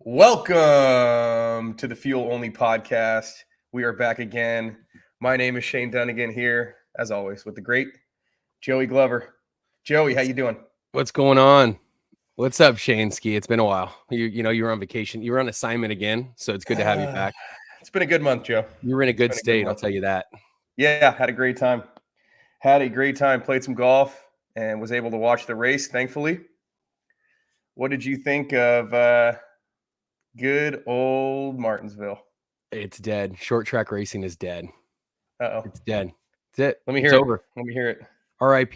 Welcome to the Fuel Only Podcast. We are back again. My name is Shane Dunnigan here, as always, with the great Joey Glover. Joey, how you doing? What's going on? What's up, Shaneski? It's been a while. You were on vacation. You were on assignment again, so it's good to have you back. It's been a good month, Joe. You were in a good state, I'll tell you that. Yeah, had a great time. Played some golf and was able to watch the race, thankfully. What did you think of good old Martinsville? It's dead. Short track racing is dead. Uh-oh. It's dead. That's it. Let me hear it's it. Over. Let me hear it. RIP.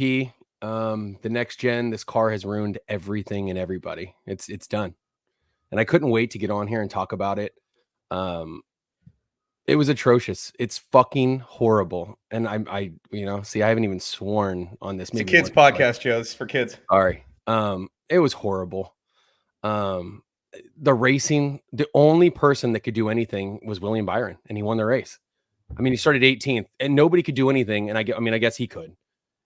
The NextGen, this car has ruined everything and everybody. It's done. And I couldn't wait to get on here and talk about it. It was atrocious. It's fucking horrible. And I haven't even sworn on this. It's a kids podcast, Joe. This is for kids. Sorry. It was horrible. The racing, the only person that could do anything was William Byron, and he won the race. I mean, he started 18th, and nobody could do anything. And I guess he could.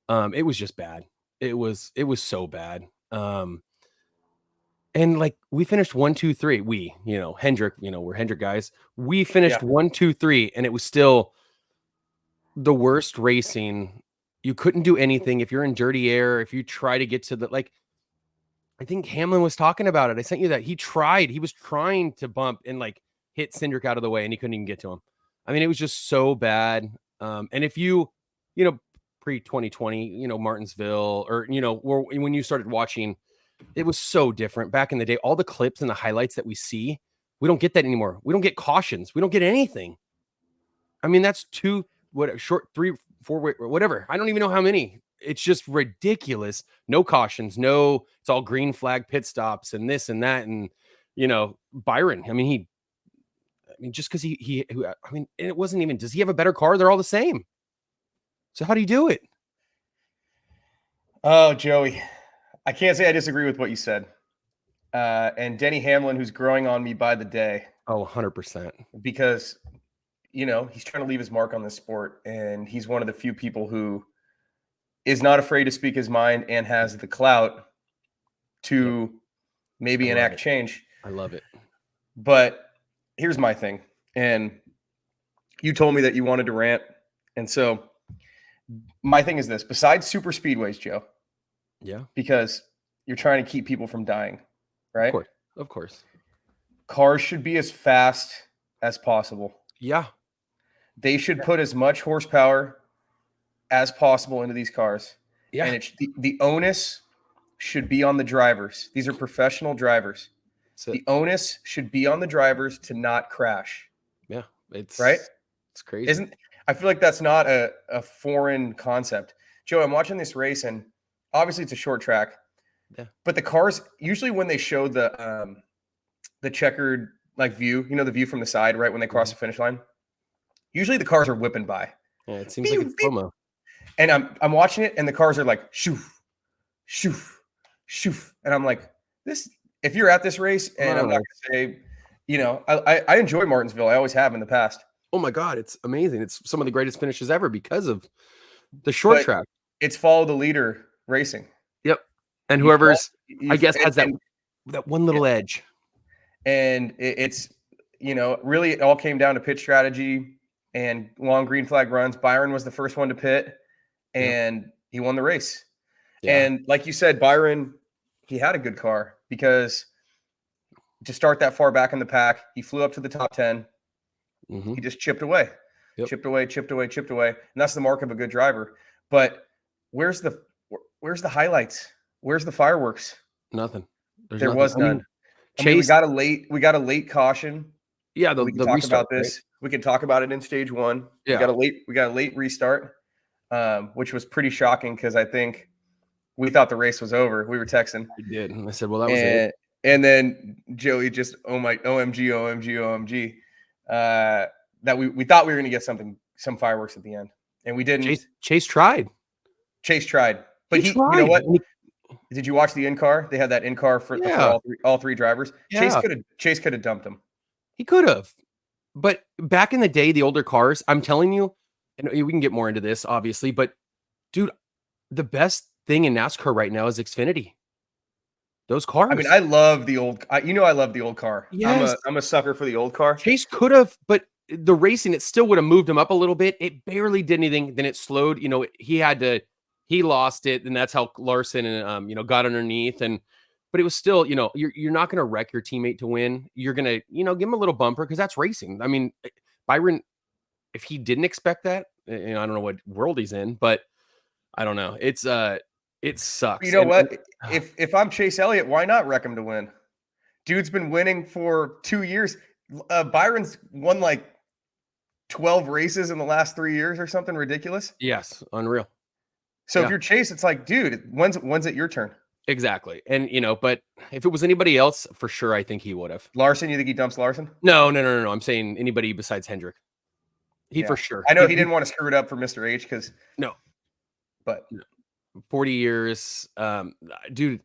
It was just bad. It was so bad. And like we finished 1, 2, 3. Hendrick, we're Hendrick guys. We finished 1, 2, 3, and it was still the worst racing. You couldn't do anything if you're in dirty air. If you try to get to the I think Hamlin was talking about it. I sent you that. He was trying to bump and hit Cindric out of the way, and he couldn't even get to him. I mean, it was just so bad. And if pre-2020, Martinsville, or, when you started watching, it was so different back in the day. All the clips and the highlights that we see, we don't get that anymore. We don't get cautions. We don't get anything. I mean, that's 3, 4, whatever. I don't even know how many. It's just ridiculous. No cautions. No, it's all green flag pit stops and this and that. And, Byron, just because it wasn't even, does he have a better car? They're all the same. So how do you do it? Oh, Joey, I can't say I disagree with what you said. And Denny Hamlin, who's growing on me by the day. Oh, 100%. Because, he's trying to leave his mark on this sport. And he's one of the few people who is not afraid to speak his mind and has the clout to maybe enact change. I love it. But here's my thing. And you told me that you wanted to rant. And so my thing is this. Besides super speedways, Joe. Yeah. Because you're trying to keep people from dying, right? Of course. Cars should be as fast as possible. Yeah. They should put as much horsepower as possible into these cars. Yeah. And the onus should be on the drivers. These are professional drivers. So the onus should be on the drivers to not crash. Yeah. It's right. It's crazy. I feel like that's not a foreign concept. Joe, I'm watching this race and obviously it's a short track. Yeah. But the cars, usually when they show the checkered view, the view from the side, right, when they cross the finish line, usually the cars are whipping by. Yeah, it seems like it's slow-mo. And I'm watching it, and the cars are like shoof, shoof, shoof, and I'm like, this. If you're at this race, and I'm not going to say, I enjoy Martinsville. I always have in the past. Oh my God, it's amazing! It's some of the greatest finishes ever because of the short track. It's follow the leader racing. Yep, and whoever's has that one little edge. And it's really it all came down to pit strategy and long green flag runs. Byron was the first one to pit. And he won the race. Yeah. And like you said, Byron, he had a good car because to start that far back in the pack, he flew up to the top 10. Mm-hmm. He just chipped away, chipped away. And that's the mark of a good driver. But where's the highlights? Where's the fireworks? Nothing. There was none. We got a late caution. Yeah. We can talk about this. Right? We can talk about it in stage 1. Yeah. We got a late restart. Which was pretty shocking because I think we thought the race was over. We were texting. We did. And I said, well, that was it. And then Joey just, OMG. That we thought we were going to get some fireworks at the end. And we didn't. Chase tried. But he tried. You know what? Did you watch the in-car? They had that in-car for all three drivers. Yeah. Chase could have dumped him. He could have. But back in the day, the older cars, I'm telling you, and we can get more into this, obviously, but dude, the best thing in NASCAR right now is Xfinity. those cars. I mean, I love the old. I love the old car. Yes. I'm a sucker for the old car. Chase could have, but the racing, it still would have moved him up a little bit. It barely did anything. Then it slowed. He lost it, and that's how Larson and got underneath. But it was still, you're not going to wreck your teammate to win. You're going to, give him a little bumper because that's racing. I mean, Byron, if he didn't expect that, I don't know what world he's in, but I don't know. It sucks. You know what? If I'm Chase Elliott, why not wreck him to win? Dude's been winning for 2 years. Byron's won like 12 races in the last 3 years or something ridiculous. Yes, unreal. So if you're Chase, it's like, dude, when's it your turn? Exactly. And but if it was anybody else, for sure, I think he would have. Larson, you think he dumps Larson? No. I'm saying anybody besides Hendrick. For sure. I know he didn't want to screw it up for Mr. H because but 40 years, dude.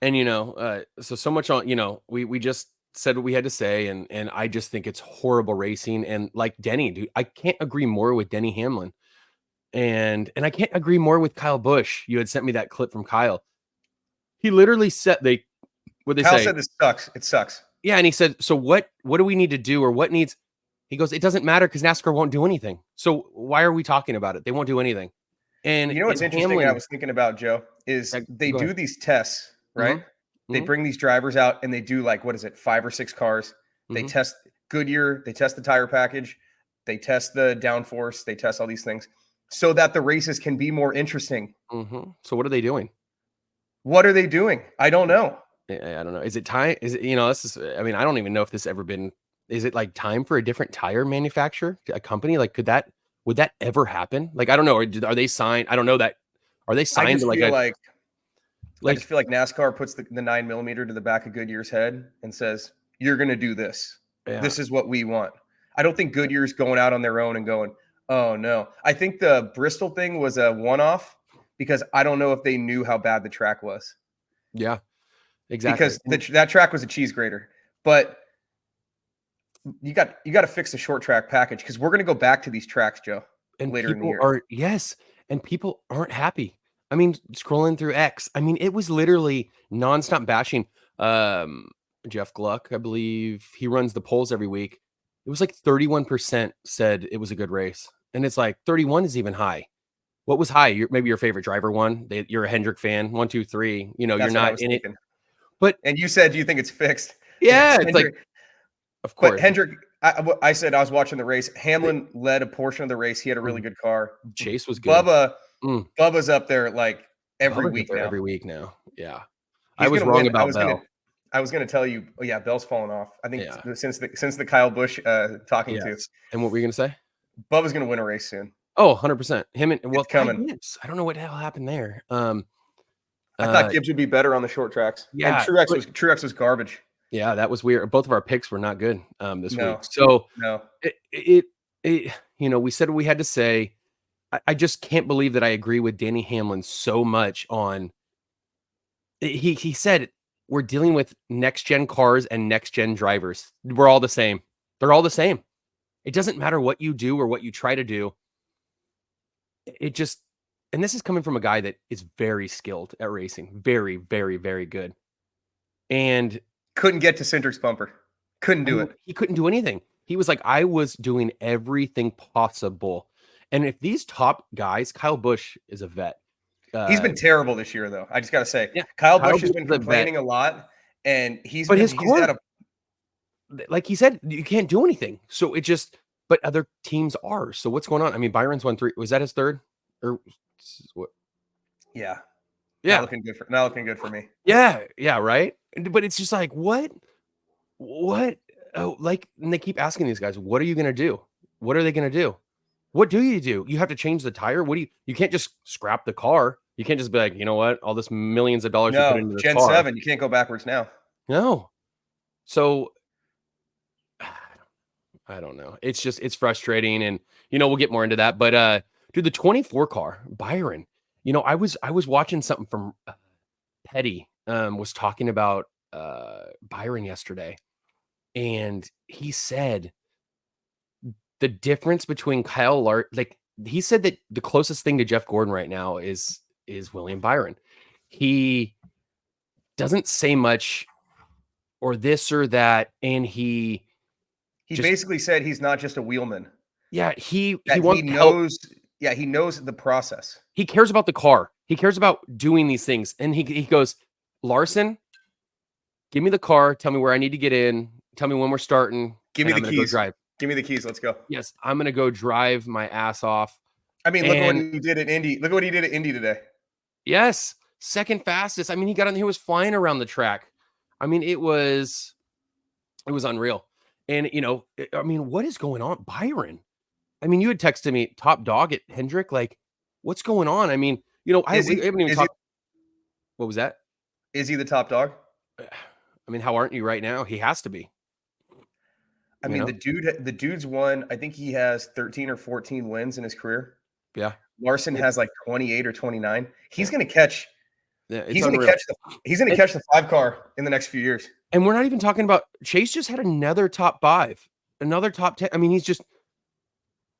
And so much on, we just said what we had to say, and I just think it's horrible racing. And like Denny, dude, I can't agree more with Denny Hamlin. And I can't agree more with Kyle Busch. You had sent me that clip from Kyle. He literally said Kyle said this sucks. It sucks. Yeah, and he said, so what do we need to do, or what needs? He goes, it doesn't matter because NASCAR won't do anything. So why are we talking about it? They won't do anything. And what's interesting, Hamlin, I was thinking about, Joe, is they do these tests, right? Mm-hmm. They bring these drivers out and they do 5 or 6 cars. They test Goodyear, they test the tire package, they test the downforce, they test all these things so that the races can be more interesting. Mm-hmm. So what are they doing? What are they doing? I don't know. I don't know. Is it time? Is it, this is, I mean, I don't even know if this ever been, is it like time for a different tire manufacturer, a company? Like, would that ever happen? Like, I don't know. Are they signed? I don't know that. Are they signed? I just feel like NASCAR puts the 9mm to the back of Goodyear's head and says, you're going to do this. Yeah. This is what we want. I don't think Goodyear's going out on their own and going, oh no. I think the Bristol thing was a one-off because I don't know if they knew how bad the track was. Yeah, exactly. Because that track was a cheese grater. But you got to fix the short track package because we're going to go back to these tracks, Joe, and later in the year. And people aren't happy. I mean, scrolling through X, I mean, it was literally nonstop bashing. Jeff Gluck, I believe he runs the polls every week. It was like 31% said it was a good race. And it's like 31 is even high. What was high? Maybe your favorite driver won. You're a Hendrick fan. 1, 2, 3. You're not in it. And you said you think it's fixed. Yeah, it's like, of course. But Hendrick, I said I was watching the race. Hamlin led a portion of the race. He had a really good car. Chase was good. Bubba's up there like every week now. Every week now. Yeah. I was wrong about Bell. I was going to tell you, Bell's fallen off. I think since the Kyle Busch talking to. And what were you going to say? Bubba's going to win a race soon. Oh, 100%. It's coming. I don't know what the hell happened there. I thought Gibbs would be better on the short tracks. Yeah. And Truex was garbage. Yeah, that was weird. Both of our picks were not good this week. So we said what we had to say. I just can't believe that I agree with Danny Hamlin so much on. He said we're dealing with next gen cars and next gen drivers. We're all the same. They're all the same. It doesn't matter what you do or what you try to do. And this is coming from a guy that is very skilled at racing, very, very, very good, and couldn't get to Cindric's bumper. Couldn't do it. He couldn't do anything. He was like, I was doing everything possible. And if these top guys, Kyle Busch is a vet. He's been terrible this year, though. I just got to say, Kyle Busch has been complaining a lot, and he's had a. Like he said, you can't do anything. So but other teams are. So what's going on? I mean, Byron's won 3. Was that his third? Or what? Yeah. Yeah. Not looking good for me. Yeah. Yeah. Right. But it's just like, what? Oh, and they keep asking these guys, what are you going to do? What are they going to do? What do? You have to change the tire. You can't just scrap the car. You can't just be like, you know what? All this millions of dollars you put into this Gen car. 7, you can't go backwards now. No. So I don't know. It's frustrating. And, we'll get more into that, but, dude, the 24 car Byron, I was watching something from Petty, was talking about, Byron yesterday. And he said the difference between he said that the closest thing to Jeff Gordon right now is William Byron. He doesn't say much or this or that. And he basically said he's not just a wheelman. Yeah, he That wants he to help. knows. Yeah, he knows the process. He cares about the car. He cares about doing these things. And he goes, Larson, give me the car. Tell me where I need to get in. Tell me when we're starting. Give me the I'm gonna go keys. drive. Give me the keys. Let's go. Yes, I'm gonna go drive my ass off. I mean, look at what he did at Indy. Look at what he did at Indy today. Yes, second fastest. I mean, he was flying around the track. I mean, it was unreal. And I mean, what is going on, Byron? I mean, you had texted me top dog at Hendrick. Like, what's going on? I mean, we haven't even talked. What was that? Is he the top dog? I mean, how aren't you right now? He has to be. I mean, the dude's won. I think he has 13 or 14 wins in his career. Yeah. Larson has like 28 or 29. He's going to catch. Yeah, he's going to catch the 5 car in the next few years. And we're not even talking about Chase. Just had another top 5, another top 10. I mean,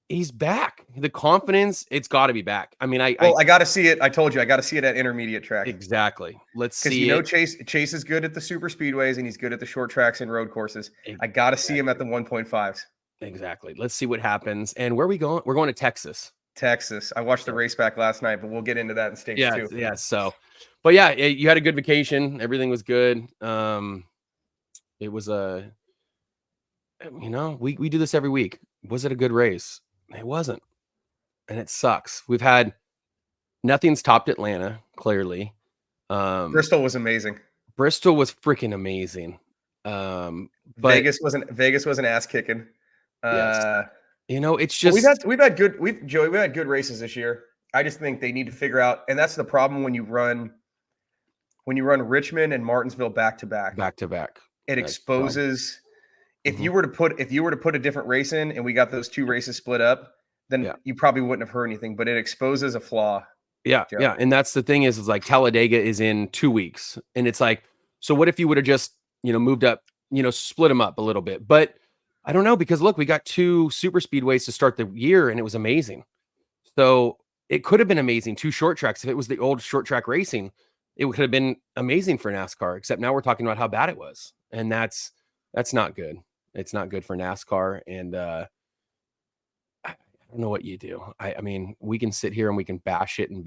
he's back. The confidence, it's got to be back. I mean, I got to see it. I told you, I got to see it at intermediate track. Exactly. Let's see. Because Chase is good at the super speedways and he's good at the short tracks and road courses. I got to see him at the 1.5s. Exactly. Let's see what happens. And where are we going? We're going to Texas. I watched the race back last night, but we'll get into that in stage 2. Yeah. So, but yeah, you had a good vacation. Everything was good. It was we do this every week. Was it a good race? It wasn't. And it sucks. Nothing's topped Atlanta, clearly. Bristol was amazing. Bristol was freaking amazing. But Vegas was an ass kicking. Yes. It's just we've had good races this year. I just think they need to figure out, and that's the problem when you run Richmond and Martinsville back to back. It exposes. If you were to put a different race in, and we got those 2 races split up, then you probably wouldn't have heard anything. But it exposes a flaw. Yeah, Joe. Yeah, and that's the thing is like Talladega is in 2 weeks, and it's like, so what if you would have just moved up, split them up a little bit? But I don't know, because look, we got 2 super speedways to start the year, and it was amazing. So it could have been amazing. 2 short tracks. If it was the old short track racing, it could have been amazing for NASCAR. Except now we're talking about how bad it was, and that's not good. It's not good for NASCAR, and I don't know what you do. I mean, we can sit here and we can bash it, and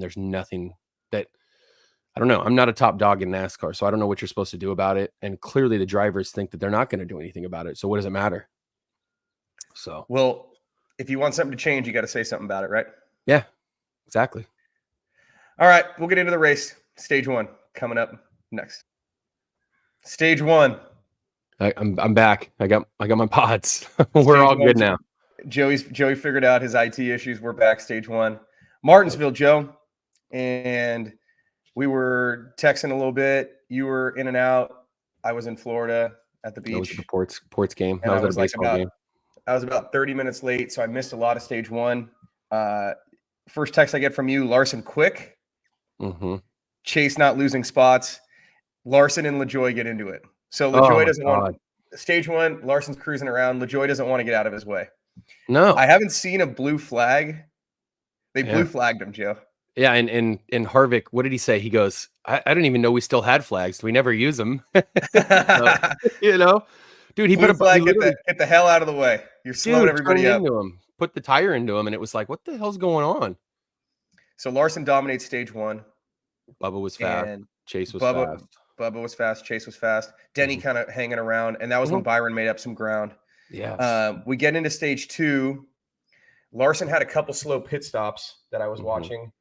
there's nothing that. I don't know. I'm not a top dog in NASCAR, so I don't know what you're supposed to do about it. And clearly the drivers think that they're not going to do anything about it. So what does it matter? So, well, if you want something to change, you got to say something about it, right? Yeah, exactly. All right, we'll get into the race. Stage 1 coming up next. Stage 1. I'm back. I got my pods. We're all good now. Joey figured out his IT issues. We're back. Stage 1. Martinsville, Joe. And we were texting a little bit. You were in and out. I was in Florida at the beach. That was the ports game. I was about 30 minutes late, so I missed a lot of stage 1. First text I get from you, Larson quick. Mm-hmm. Chase not losing spots. Larson and LaJoy get into it. So LaJoy doesn't want stage 1. Larson's cruising around. LaJoy doesn't want to get out of his way. No, I haven't seen a blue flag. They blue flagged him, Joe. Yeah, and Harvick, what did he say? He goes, I didn't even know we still had flags. We never use them. So, dude, he blue put a flag. Get the hell out of the way. You're slowing everybody up. Into him, put the tire into him, and it was like, what the hell's going on? So Larson dominates stage 1. Bubba was fast. Chase was fast. Bubba was fast. Chase was fast. Denny kind of hanging around, and that was when Byron made up some ground. Yeah. We get into stage 2. Larson had a couple slow pit stops that I was watching,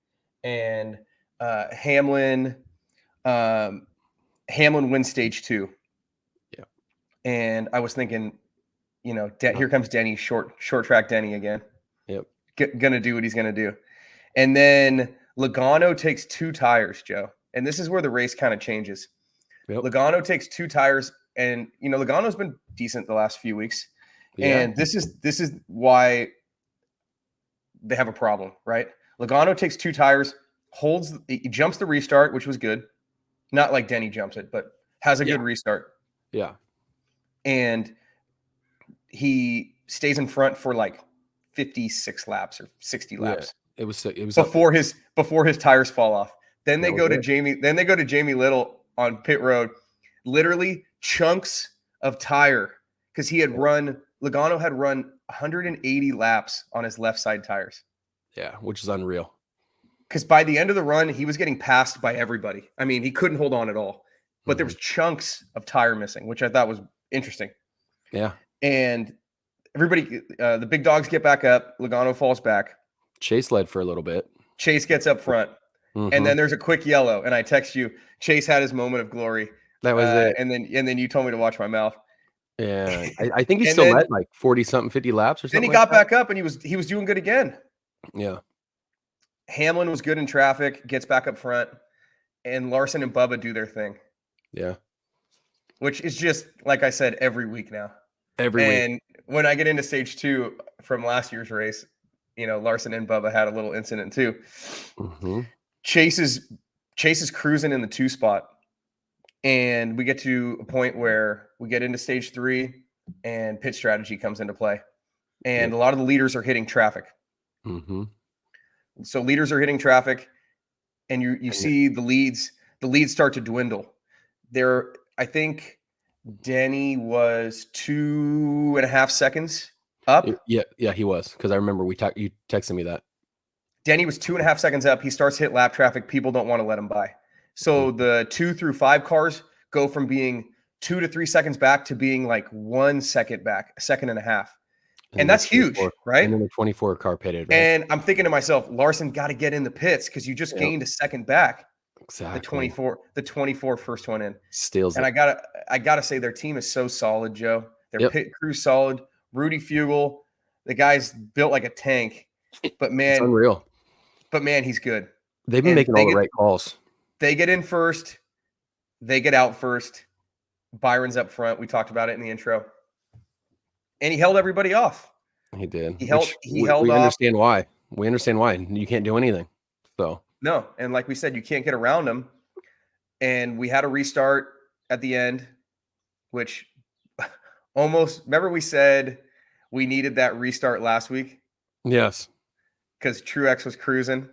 and Hamlin wins stage 2. Yeah. And I was thinking, here comes Denny, short track Denny again. Yep. Gonna do what he's gonna do. And then Logano takes 2 tires, Joe. And this is where the race kind of changes. Yep. Logano takes 2 tires, and Logano's been decent the last few weeks. Yeah. And this is why they have a problem, right? Logano takes 2 tires, he jumps the restart, which was good. Not like Denny jumps it, but has a good restart. Yeah. And he stays in front for like 56 laps or 60 laps. It was before his tires fall off. Then they go to Jamie. Then they go to Jamie Little on pit road. Literally chunks of tire because he had run. Logano had run 180 laps on his left side tires. Yeah, which is unreal. Because by the end of the run, he was getting passed by everybody. I mean, he couldn't hold on at all. But there was chunks of tire missing, which I thought was interesting. Yeah. And everybody, the big dogs get back up. Logano falls back. Chase led for a little bit. Chase gets up front. And then there's a quick yellow. And I text you, Chase had his moment of glory. That was it. And then you told me to watch my mouth. Yeah. I think he still led like 40-something, 50 laps or something. Then he got back up and he was doing good again. Yeah. Hamlin was good in traffic, gets back up front, and Larson and Bubba do their thing. Yeah. Which is just, like I said, every week now. Every week. And when I get into stage 2 from last year's race, Larson and Bubba had a little incident too. Chase is cruising in the 2 spot. And we get to a point where we get into stage 3 and pit strategy comes into play. And a lot of the leaders are hitting traffic. So leaders are hitting traffic, and you see the leads start to dwindle. I think Denny was 2.5 seconds up. Yeah, he was, because I remember you texted me that. Denny was 2.5 seconds up. He starts to hit lap traffic. People don't want to let him by. So the 2 through 5 cars go from being 2 to 3 seconds back to being like 1 second back, 1.5 seconds. And that's huge, right? And then the 24 car pitted. Right? And I'm thinking to myself, Larson got to get in the pits because you just gained a second back. Exactly. The 24 first one in. Steals and it. I gotta say their team is so solid, Joe. Their pit crew solid. Rudy Fugle, the guy's built like a tank. But man, it's unreal. But man, he's good. They've been making all the right calls. They get in first. They get out first. Byron's up front. We talked about it in the intro. And he held everybody off. He did. He held we off. Understand why. We understand why. You can't do anything. So no. And like we said, you can't get around him. And we had a restart at the end, which almost, remember we said we needed that restart last week? Yes. Because Truex was cruising.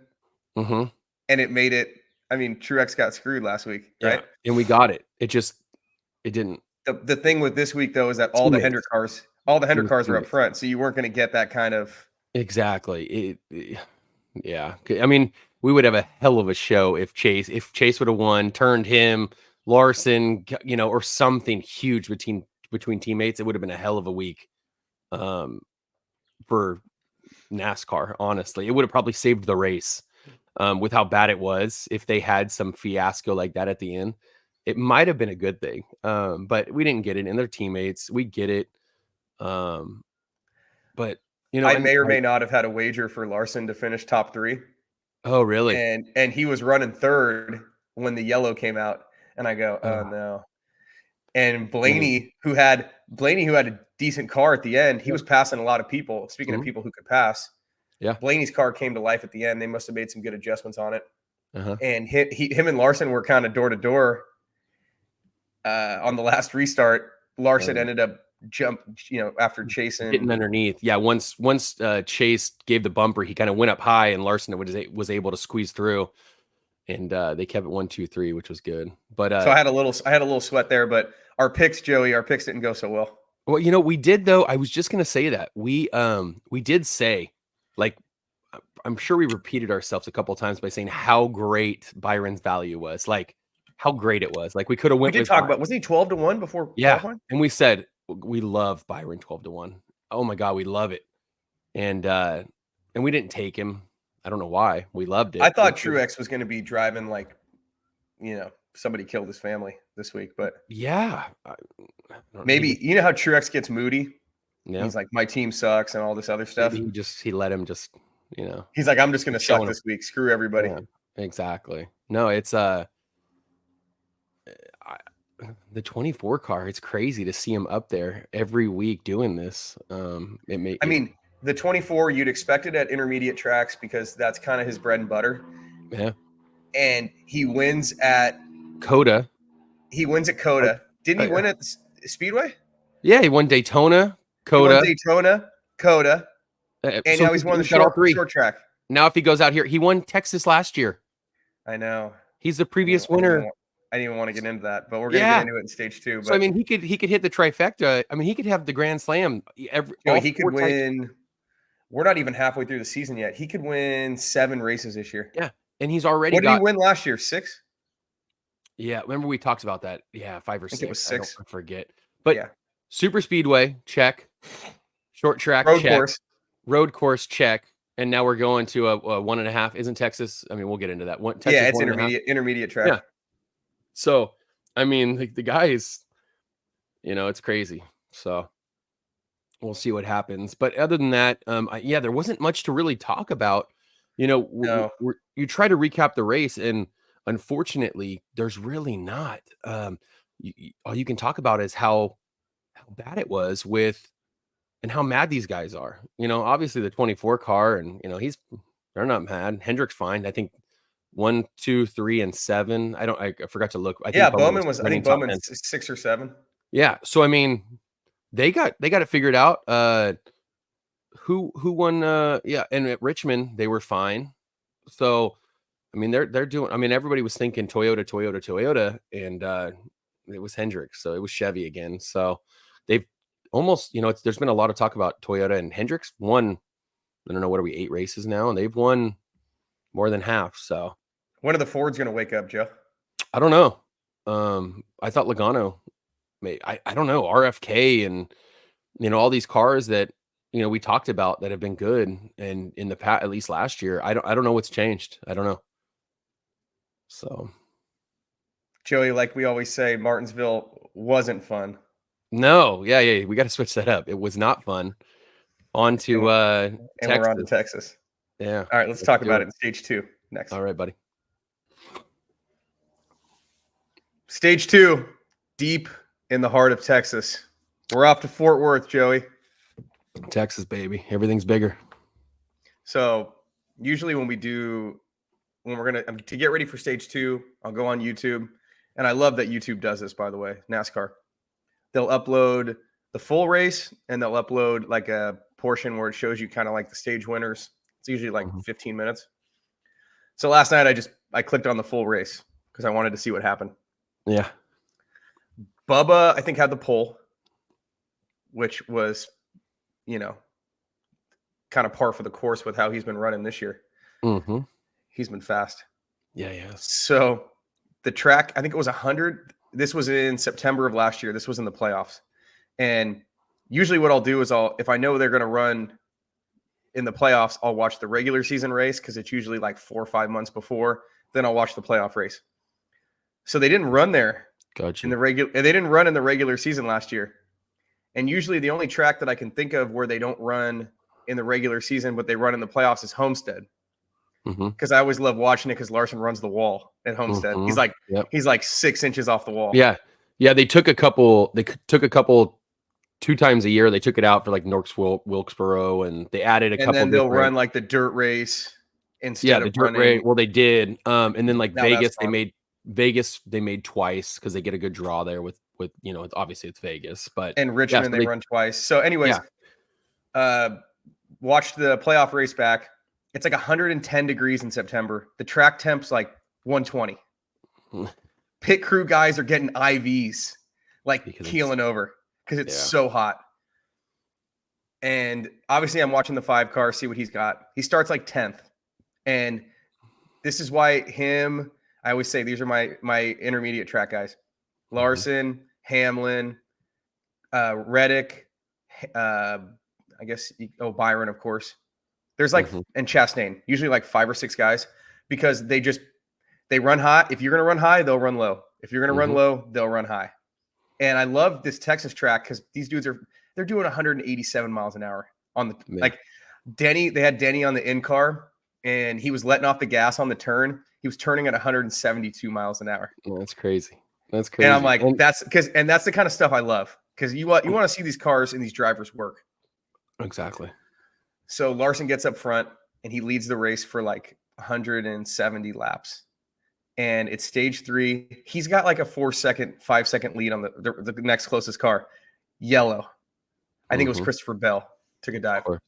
And it made it, Truex got screwed last week, right? Yeah. And we got it. It didn't. The thing with this week, though, is that all the Hendrick cars are up front. So you weren't going to get that kind of. Exactly. Yeah. We would have a hell of a show if Chase would have won, turned him, Larson, or something huge between teammates. It would have been a hell of a week for NASCAR. Honestly, it would have probably saved the race with how bad it was. If they had some fiasco like that at the end, it might have been a good thing. But we didn't get it, and their teammates, we get it. But I may or may not have had a wager for Larson to finish top 3. Oh, really? And he was running third when the yellow came out, and I go, oh no. And Blaney, who had a decent car at the end, he was passing a lot of people. Speaking of people who could pass, Blaney's car came to life at the end. They must have made some good adjustments on it. And him and Larson were kind of door to door on the last restart. Larson ended up after chasing, hitting underneath. Yeah, once Chase gave the bumper, he kind of went up high, and Larson was able to squeeze through, and they kept it 1, 2, 3, which was good. But so I had a little sweat there, but our picks didn't go so well. Well, we did though. I was just gonna say that we did say, like, I'm sure we repeated ourselves a couple of times by saying how great Byron's value was, like how great it was. Like we could have went. We did talk about, wasn't he 12-1 before? Yeah, qualifying? And we said we love Byron 12-1. Oh my God, we love it. And we didn't take him. I don't know why. We loved it. I thought Truex was going to be driving like, somebody killed his family this week, but yeah, maybe you know how Truex gets moody. Yeah, he's like, my team sucks and all this other stuff. He let him just, he's like, I'm just going to suck this week. Screw everybody. Yeah, exactly. No, it's the 24 car. It's crazy to see him up there every week doing this. The 24, you'd expect it at intermediate tracks because that's kind of his bread and butter. Yeah. And he wins at Coda. Didn't he win at the Speedway? Yeah, he won Daytona, Coda. And now he's won the short track. Now if he goes out here, he won Texas last year. I know. He's the previous winner. I didn't even want to get into that, but we're going to get into it in stage 2. But so I mean, he could hit the trifecta. I mean, he could have the Grand Slam. He could win. We're not even halfway through the season yet. He could win 7 races this year. Yeah, and he's already. What did he win last year? 6. Yeah, remember we talked about that. Yeah, 5 or 6. It was 6. I forget. But yeah. Super Speedway, check. Short track, check. Road course, check. And now we're going to a 1.5. Isn't Texas? I mean, we'll get into that. Texas, yeah, it's intermediate track. Yeah. So, I mean, the guys, it's crazy. So we'll see what happens. But other than that, there wasn't much to really talk about. No. You try to recap the race, and unfortunately, there's really not. All you can talk about is how bad it was and how mad these guys are. Obviously the 24 car, and they're not mad. Hendrick's fine. I think 1, 2, 3, and 7. I forgot to look. I think Bowman's 6 or 7. Yeah. So I mean, they got it figured out. Who won? And at Richmond they were fine. So I mean, they're doing. I mean, everybody was thinking Toyota, and it was Hendrick. So it was Chevy again. So they've almost, there's been a lot of talk about Toyota, and Hendrick's won. I don't know, what are we, 8 races now, and they've won more than half. So when are the Fords going to wake up, Joe? I don't know. I thought Logano. I don't know, RFK and all these cars that we talked about that have been good, and in the past, at least last year, I don't know what's changed. I don't know. So, Joey, like we always say, Martinsville wasn't fun. No, yeah, we got to switch that up. It was not fun. On to Texas. We're on to Texas. Yeah. All right, let's talk about it in stage 2 next. All right, buddy. Stage 2, deep in the heart of Texas. We're off to Fort Worth, Joey. Texas, baby. Everything's bigger. So usually when we're going to get ready for stage 2, I'll go on YouTube. And I love that YouTube does this, by the way, NASCAR. They'll upload the full race, and they'll upload like a portion where it shows you kind of like the stage winners. It's usually like 15 minutes. So last night I clicked on the full race because I wanted to see what happened. Yeah. Bubba, I think, had the pole, which was, kind of par for the course with how he's been running this year. Mm-hmm. He's been fast. Yeah. So the track, I think it was 100. This was in September of last year. This was in the playoffs. And usually what I'll do is if I know they're going to run in the playoffs, I'll watch the regular season race because it's usually like 4 or 5 months before. Then I'll watch the playoff race. So they didn't run there. Gotcha. They didn't run in the regular season last year. And usually the only track that I can think of where they don't run in the regular season, but they run in the playoffs, is Homestead. Because I always love watching it because Larson runs the wall at Homestead. He's like 6 inches off the wall. Yeah. They took a couple 2 times a year. They took it out for like Norks Wilkesboro, and they added a couple. And then they'll run like the dirt race instead of dirt race. Well, they did. And then like Vegas, they made twice because they get a good draw there with obviously it's Vegas, but and Richmond they run twice. So anyways, watch the playoff race back. It's like 110 degrees in September. The track temp's like 120. Pit crew guys are getting IVs, like keeling over because it's so hot. And obviously I'm watching the 5 car, see what he's got. He starts like 10th. And this is why I always say these are my intermediate track guys. Larson, Hamlin, Reddick, I guess, Byron, of course. There's like, and Chastain, usually like 5 or 6 guys, because they run high. If you're going to run high, they'll run low. If you're going to run low, they'll run high. And I love this Texas track because these dudes they're doing 187 miles an hour on the, like Denny, they had Denny on the in car and he was letting off the gas on the turn. He was turning at 172 miles an hour. Yeah, that's crazy. That's crazy. And I'm like, that's the kind of stuff I love because you want to see these cars and these drivers work. Exactly. So Larson gets up front and he leads the race for like 170 laps. And it's stage 3. He's got like a 5 second lead on the next closest car. Yellow. I think it was Christopher Bell took a dive. Of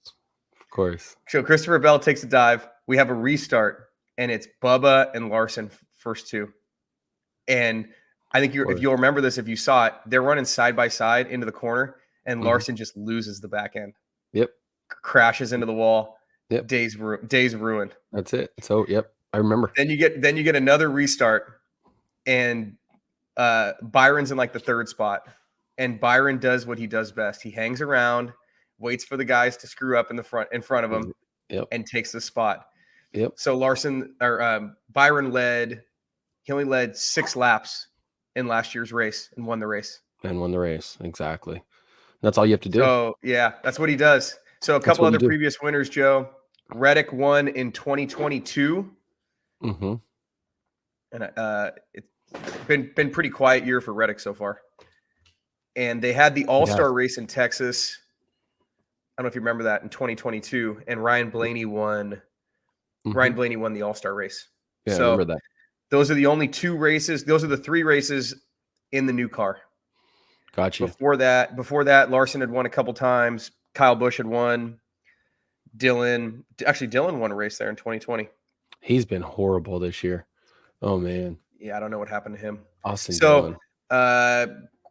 course. So Christopher Bell takes a dive. We have a restart and it's Bubba and Larson first two. And I think if you'll remember this, if you saw it, they're running side by side into the corner, and Larson just loses the back end. Yep. Crashes into the wall. Yep. Days ruined. That's it. So, yep. I remember. Then you get another restart, and Byron's in like the third spot, and Byron does what he does best. He hangs around, waits for the guys to screw up in front of him, and takes the spot. Yep. So Byron only led 6 laps in last year's race and won the race. Exactly. That's all you have to do. So yeah, that's what he does. So a couple other previous winners, Joe. Reddick won in 2022. Mm-hmm. And it's been pretty quiet year for Reddick so far. And they had the All-Star race in Texas. I don't know if you remember that, in 2022. And Ryan Blaney won. Mm-hmm. Ryan Blaney won the All-Star race. Yeah, so I remember that. Those are the only 2 races. Those are the 3 races in the new car. Gotcha. Before that, Larson had won a couple times. Kyle Busch had won. Dylan won a race there in 2020. He's been horrible this year. Oh man. Yeah, I don't know what happened to him. Austin. So,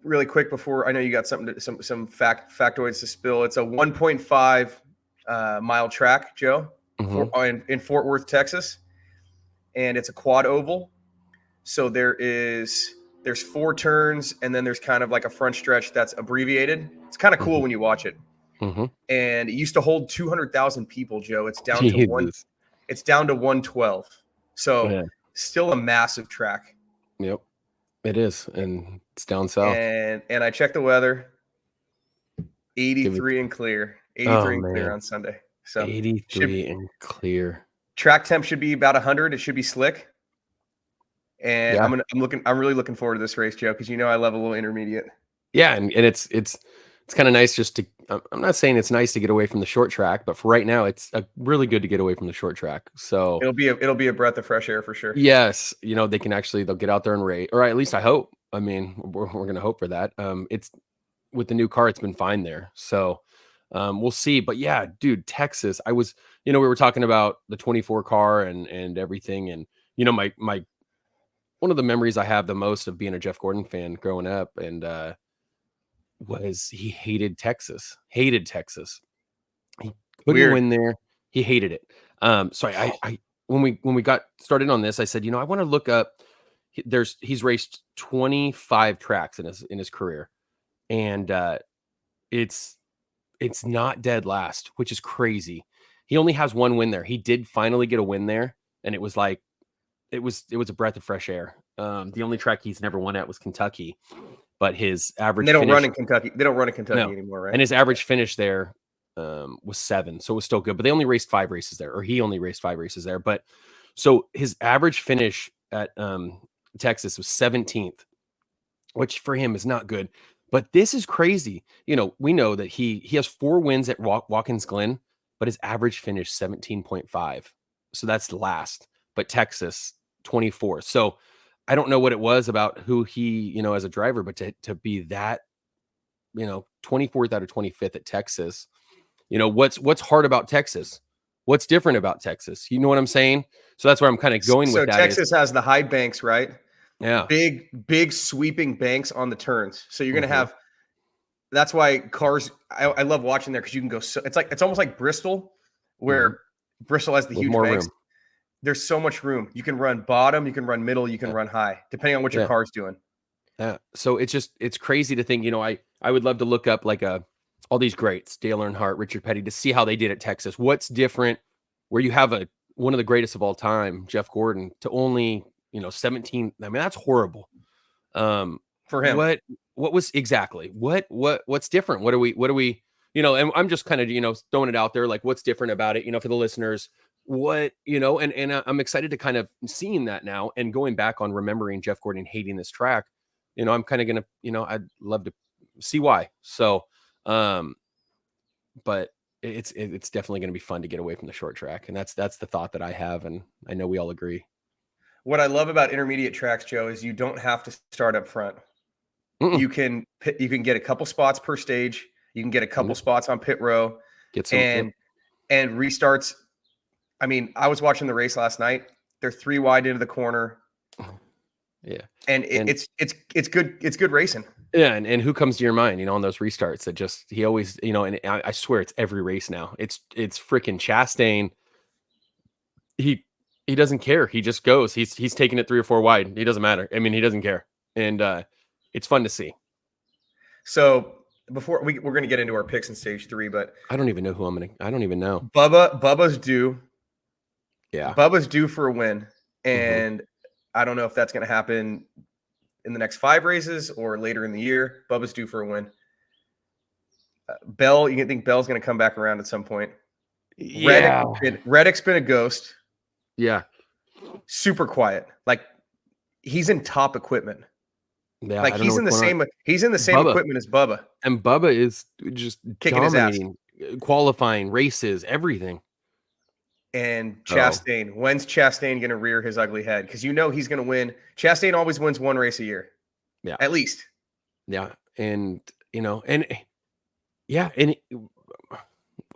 really quick before I know you got some factoids to spill. It's a 1.5 mile track, Joe, in Fort Worth, Texas, and it's a quad oval. So there's 4 turns, and then there's kind of like a front stretch that's abbreviated. It's kind of cool when you watch it. Mm-hmm. And it used to hold 200,000 people, Joe. It's down to 112. So still a massive track. Yep, it is, and it's down south. And I checked the weather. 83 and clear. 83 and clear on Sunday. So 83 and clear. Track temp should be about 100. It should be slick. And I'm really looking forward to this race, Joe, because I love a little intermediate. Yeah, and it's kind of nice just to. I'm not saying it's nice to get away from the short track, but for right now, it's really good to get away from the short track. So it'll be a breath of fresh air for sure. Yes, they'll get out there and race, or at least I hope. I mean, we're going to hope for that. It's with the new car, it's been fine there. So we'll see. But yeah, dude, Texas. I was, we were talking about the 24 car and everything, and my one of the memories I have the most of being a Jeff Gordon fan growing up, and was he hated Texas. He couldn't win there. He hated it. So I when we got started on this, I said, I want to look up. He's raced 25 tracks in his career, and it's not dead last, which is crazy. He only has 1 win there. He did finally get a win there, and it was like it was a breath of fresh air. The only track he's never won at was Kentucky. But his average They don't run in Kentucky anymore, right? And his average finish there was 7. So it was still good. But they only raced 5 races there, or he only raced 5 races there. But so his average finish at Texas was 17th, which for him is not good. But this is crazy. We know that he has 4 wins at Watkins Glen, but his average finish 17.5. So that's last. But Texas 24. So I don't know what it was about who he, as a driver, but to be that, 24th out of 25th at Texas, what's hard about Texas? What's different about Texas? You know what I'm saying? So that's where I'm kind of going with that. So Texas has the high banks, right? Yeah. Big sweeping banks on the turns. So you're going to have, that's why cars, I love watching there because you can go, it's almost like Bristol, where Bristol has the huge banks. Room. There's so much room. You can run bottom, you can run middle, you can run high, depending on what your car's doing. Yeah. So it's crazy to think, I would love to look up all these greats, Dale Earnhardt, Richard Petty, to see how they did at Texas. What's different where you have one of the greatest of all time, Jeff Gordon, to only, 17. I mean, that's horrible. For him. What was exactly what's different? What are we, and I'm just kind of, throwing it out there, like what's different about it, for the listeners. What and I'm excited to kind of seeing that now and going back on remembering Jeff Gordon hating this track. I'm kind of gonna, I'd love to see why. So, but it's definitely going to be fun to get away from the short track, and that's the thought that I have, and I know we all agree. What I love about intermediate tracks, Joe, is you don't have to start up front. You can get a couple spots per stage. You can get a couple spots on pit row. Get some and restarts. I mean, I was watching the race last night. They're 3 wide into the corner. Yeah. And it's good racing. Yeah, and who comes to your mind, on those restarts that just he always, and I swear it's every race now. It's freaking Chastain. He doesn't care. He just goes. He's taking it 3 or 4 wide. He doesn't matter. I mean, he doesn't care. And it's fun to see. So before we're going to get into our picks in stage 3, but I don't even know who I don't even know. Bubba's due. Yeah. Bubba's due for a win. And I don't know if that's going to happen in the next 5 races or later in the year. Bubba's due for a win. Bell, you think Bell's going to come back around at some point? Yeah. Reddick's been a ghost. Yeah. Super quiet. Like he's in top equipment. Yeah. Like he's in the same Bubba. equipment as Bubba. And Bubba is just kicking dominating, qualifying races, everything. And Chastain, when's Chastain going to rear his ugly head? Because he's going to win. Chastain always wins 1 race a year. Yeah. At least. Yeah. And, and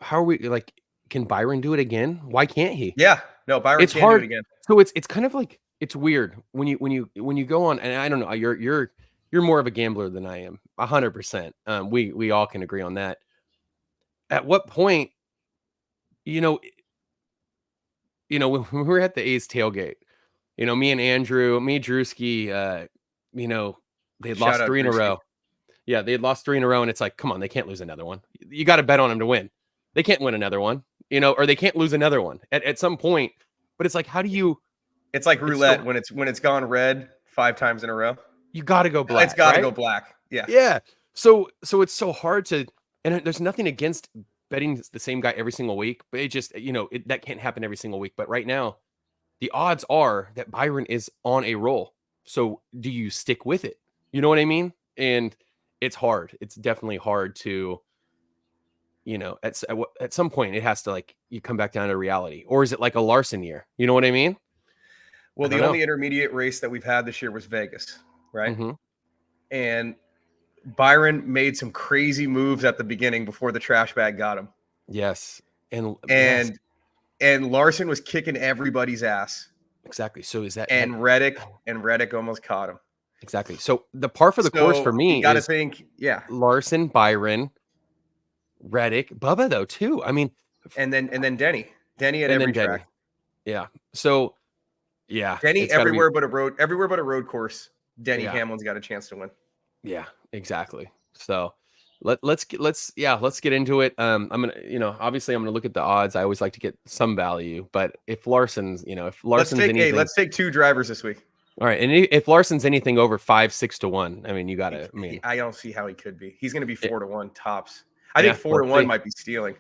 how are we like, can Byron do it again? Why can't he? Yeah. No, Byron it's can't hard. do it again. So it's kind of like, it's weird when you go on, and I don't know, you're more of a gambler than I am, 100%. We all can agree on that. At what point, when we were at the A's tailgate, me and Andrew, Drewski, they'd lost 3 in a row. Yeah, they had lost 3 in a row, and it's like, come on, they can't lose another one. You got to bet on them to win. They can't win another one, or they can't lose another one at some point. But it's like, how do you? It's like roulette when it's gone red 5 times in a row. You got to go black. It's got to go black. Yeah. Yeah. So it's so hard to, and there's nothing against betting the same guy every single week, but it just, that can't happen every single week. But right now, the odds are that Byron is on a roll. So do you stick with it? You know what I mean? And it's hard. It's definitely hard to, at some point it has to, like, you come back down to reality. Or is it like a Larson year? You know what I mean? Well, the only intermediate race that we've had this year was Vegas, right? Mm-hmm. And Byron made some crazy moves at the beginning before the trash bag got him. Yes. And Larson was kicking everybody's ass. Exactly. So is that, and Reddick almost caught him. Exactly. So the par for the course for me you gotta think, Larson, Byron, Reddick, Bubba though too. I mean, and then Denny at every track. Yeah. So yeah, Denny everywhere but a road course. Denny Hamlin's got a chance to win. Yeah, exactly. So let's get into it. I'm gonna, obviously I'm gonna look at the odds. I always like to get some value, but if Larson's, anything, let's take 2 drivers this week. All right, and if Larson's anything over 5-6 to 1, I mean, you gotta. I don't see how he could be. He's gonna be 4 to 1 tops. I think 4 to 1 might be stealing.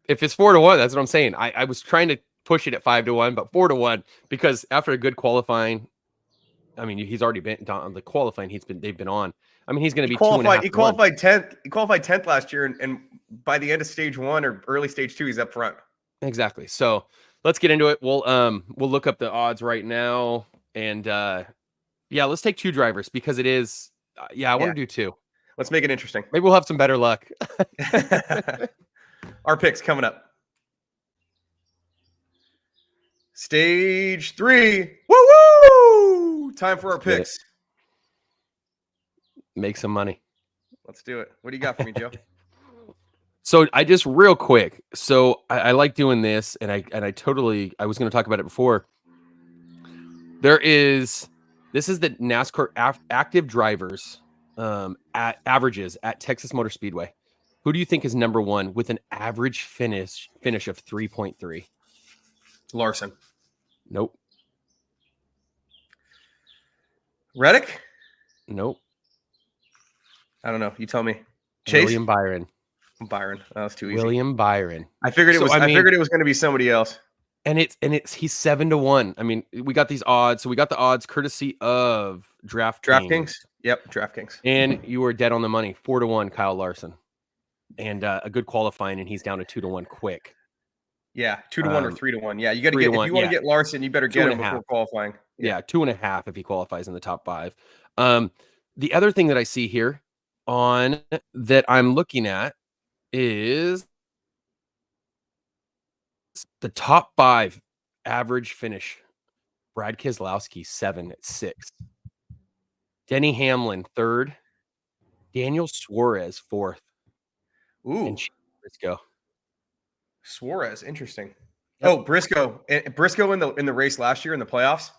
If it's 4 to 1, that's what I'm saying. I was trying to push it at 5 to 1, but 4 to 1 because after a good qualifying, I mean, he's already been on the qualifying. They've been on. I mean, he's going to be qualified. He qualified 10th. He qualified 10th last year, and by the end of stage 1 or early stage 2, he's up front. Exactly. So let's get into it. We'll look up the odds right now, and let's take 2 drivers because it is. I want to do 2. Let's make it interesting. Maybe we'll have some better luck. Our picks coming up. Stage 3. Woo! Time for our picks. Make some money. Let's do it. What do you got for me, Joe? So I just real quick. So I like doing this, and I was going to talk about it before. This is the NASCAR active drivers at averages at Texas Motor Speedway. Who do you think is number 1 with an average finish of 3.3? Larson. Nope. Reddick? Nope. I don't know. You tell me. Chase? William Byron. Byron. That was too easy. William Byron. I figured it was going to be somebody else. And he's 7 to 1. I mean, we got these odds. So we got the odds courtesy of DraftKings. Yep, DraftKings. And you were dead on the money. 4 to 1, Kyle Larson. And a good qualifying, and he's down to 2 to 1 quick. Yeah, 2 to 1 or 3 to 1. Yeah, you got to get. If you want to get Larson, you better get him before qualifying. Yeah, 2.5 if he qualifies in the top 5. The other thing that I see here on that I'm looking at is the top 5 average finish. Brad Keselowski 7 at 6. Denny Hamlin, third. Daniel Suarez, fourth. Ooh. And Briscoe. Suarez, interesting. Yep. Oh, Briscoe in the race last year in the playoffs.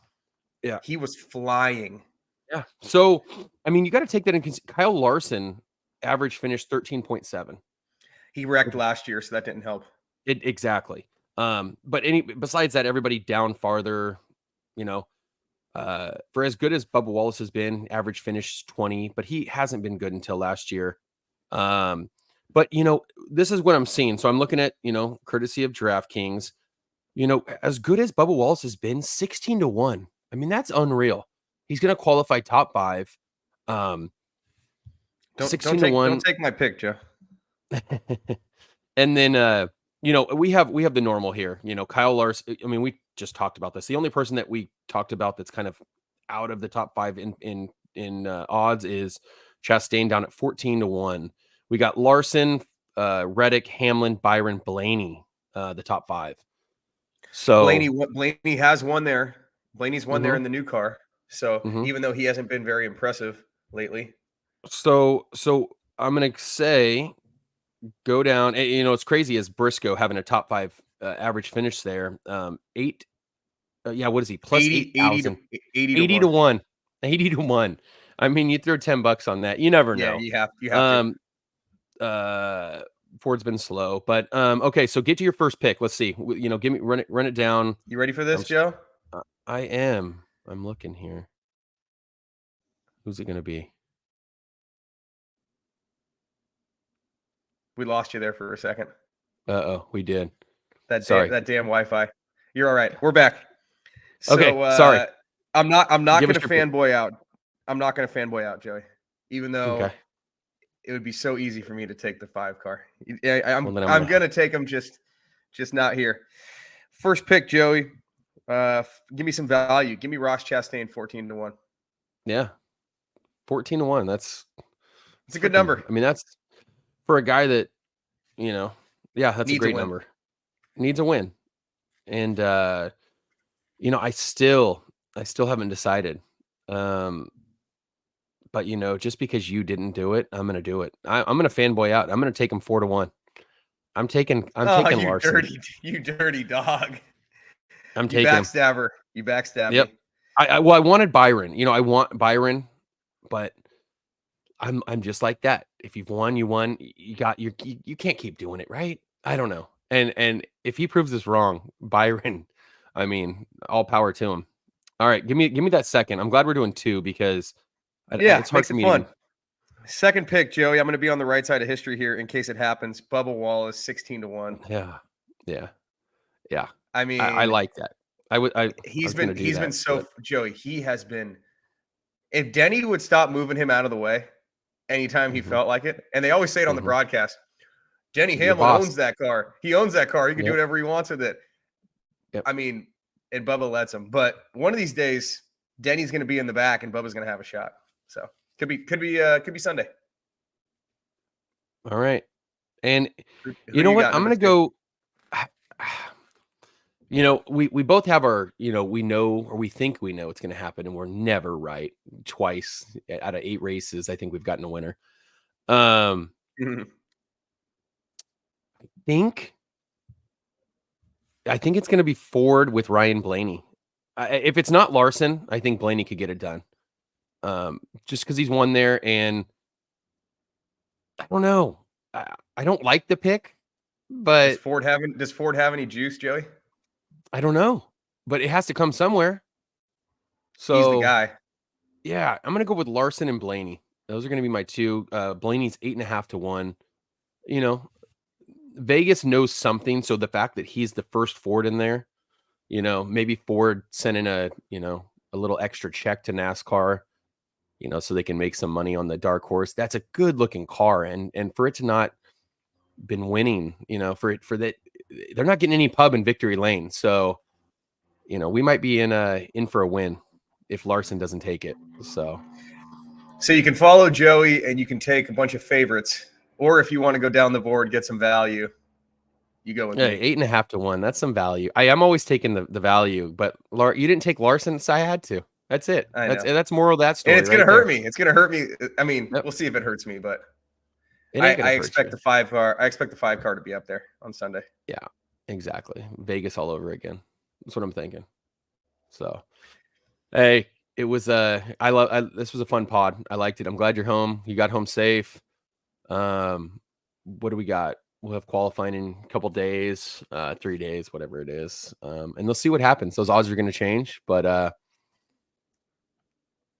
Yeah, he was flying. Yeah. So, I mean, you got to take that in consideration. Kyle Larson average finished 13.7. He wrecked last year, so that didn't help. Exactly. But besides that, everybody down farther. You know, for as good as Bubba Wallace has been, average finish 20, but he hasn't been good until last year. But this is what I'm seeing. So I'm looking at courtesy of DraftKings. As good as Bubba Wallace has been, 16-1. I mean, that's unreal. He's going to qualify top 5. 16-1. Don't take my pick, Joe. And then we have the normal here. Kyle Larson. I mean, we just talked about this. The only person that we talked about that's kind of out of the top 5 in odds is Chastain down at 14-1. We got Larson, Reddick, Hamlin, Byron, Blaney, the top 5. So Blaney has won there. Blaney's won there in the new car. So even though he hasn't been very impressive lately. So I'm gonna say go down. It's crazy as Briscoe having a top 5 average finish there. 8. What is he? Plus 8,000. 80-1. 80-1. I mean, you throw $10 on that. You never know. You have to. Ford's been slow, but okay. So get to your first pick. Let's see. Run it down. You ready for this, Joe? I am. I'm looking here. Who's it going to be? We lost you there for a second. We did. That damn Wi-Fi. You're all right. We're back. So, okay. Sorry. I'm not going to fanboy out. I'm not going to fanboy out, Joey. Even though it would be so easy for me to take the 5 car. I'm going to take them, just not here. First pick, Joey. Give me some value. Give me Ross Chastain 14-1. Yeah. 14-1. That's a good number. I mean, that's for a guy that, that's a great number. Needs a win. And I still haven't decided. But just because you didn't do it, I'm gonna do it. I'm gonna fanboy out. I'm gonna take him 4-1. I'm taking Larson. You dirty dog. I'm taking backstabber. You backstab me. I wanted Byron. I want Byron, but I'm just like that. If you've won, you won. You can't keep doing it, right? I don't know. And if he proves us wrong, Byron, I mean, all power to him. All right, give me that second. I'm glad we're doing 2 because it's hard for me. Fun. Second pick, Joey. I'm going to be on the right side of history here in case it happens. Bubba Wallace, 16-1. Yeah. I mean, I like that. Joey. He has been. If Denny would stop moving him out of the way anytime he felt like it, and they always say it on the broadcast, Denny Hamlin owns that car. He owns that car. He can do whatever he wants with it. Yep. I mean, and Bubba lets him. But one of these days, Denny's going to be in the back, and Bubba's going to have a shot. So could be Sunday. All right, and you know what? I'm going to go. We both have our. We know or we think we know what's going to happen, and we're never right. Twice out of 8 races, I think we've gotten a winner. I think it's going to be Ford with Ryan Blaney. If it's not Larson, I think Blaney could get it done. Just because he's won there, and I don't know. I don't like the pick, but does Ford have any juice, Joey? I don't know, but it has to come somewhere. So he's the guy. Yeah, I'm gonna go with Larson and Blaney. Those are gonna be my 2. Blaney's 8.5-1. Vegas knows something, so the fact that he's the first Ford in there, maybe Ford sending a little extra check to NASCAR, so they can make some money on the dark horse. That's a good looking car, and for it to not been winning, for that, they're not getting any pub in victory lane. So, we might be in for a win if Larson doesn't take it. So you can follow Joey and you can take a bunch of favorites, or if you want to go down the board, get some value, you go with me. 8.5-1. That's some value. I am always taking the value, but you didn't take Larson, so I had to. That's it. I know. That's moral of that story. And it's gonna hurt me. It's gonna hurt me. I mean, Yep. we'll see if it hurts me, but It ain't gonna I hurt expect you. the 5 car. I expect the 5 car to be up there on Sunday. Yeah, exactly. Vegas all over again. That's what I'm thinking. So, hey, it was this was a fun pod. I liked it. I'm glad you're home. You got home safe. What do we got? We'll have qualifying in a couple days, 3 days, whatever it is. And they'll see what happens. Those odds are going to change, but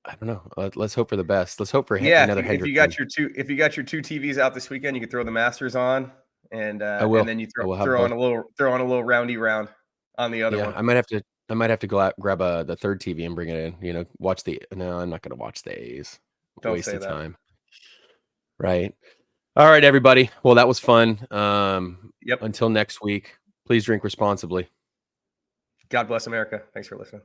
I don't know. Let's hope for the best. Let's hope for another if Hendrick. you got your 2 TVs out this weekend, you can throw the Masters on, and then you throw on a little roundy round on the other one. I might have to go out grab the third TV and bring it in. You know, watch the. No, I'm not going to watch the A's. Don't Waste say of that. time. Right. All right, everybody. Well, that was fun. Yep. Until next week, please drink responsibly. God bless America. Thanks for listening.